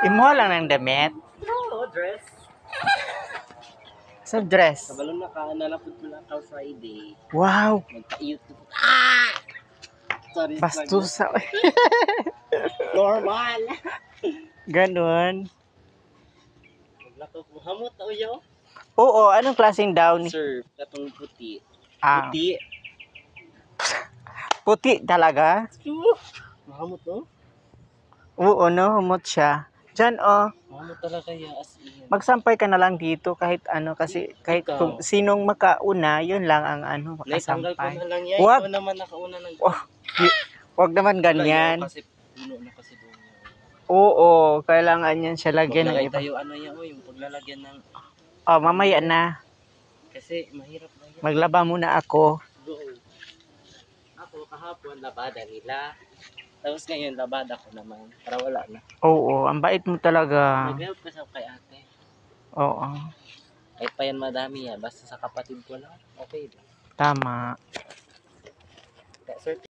Imuha lang ng damit. No, dress. Sa dress. Kabalon na ka, nalapot mo lang ka Friday. Wow. Magpa-YouTube. Ah! Sorry. Bastusa. Normal. Ganon. Maglakaw mo. Hamot na uyaw. Oo, anong klaseng downy? Sir, katong puti. Ah, Puti. puti talaga? Mahamot no? Oo, no, humot siya. Diyan, oh. Mahamot talaga ya as in. Magsampay ka na lang dito kahit ano kasi kahit Ikaw. kung sinong makauna, yun lang ang ano, Naitanggal ko makasampay. na lang yan. Wag. Ikaw naman nakauna ng... Oh, wag naman ganyan. Kasi puno na kasi doon. Oo, kailangan yan siya lagyan ng Maglagay iba. tayo ano yan, yung paglalagyan ng... Oh, mamaya na. Kasi mahirap na yan. Maglaba muna ako. Go. Ako kahapon labada nila. Tapos ngayon labada ko naman. Para wala na. Oo, ang bait mo talaga. Nag-help ka sa kay ate. Oo, Kahit pa yan madami yan. Basta sa kapatid ko lang. Okay lang. tama. Kaya, sir,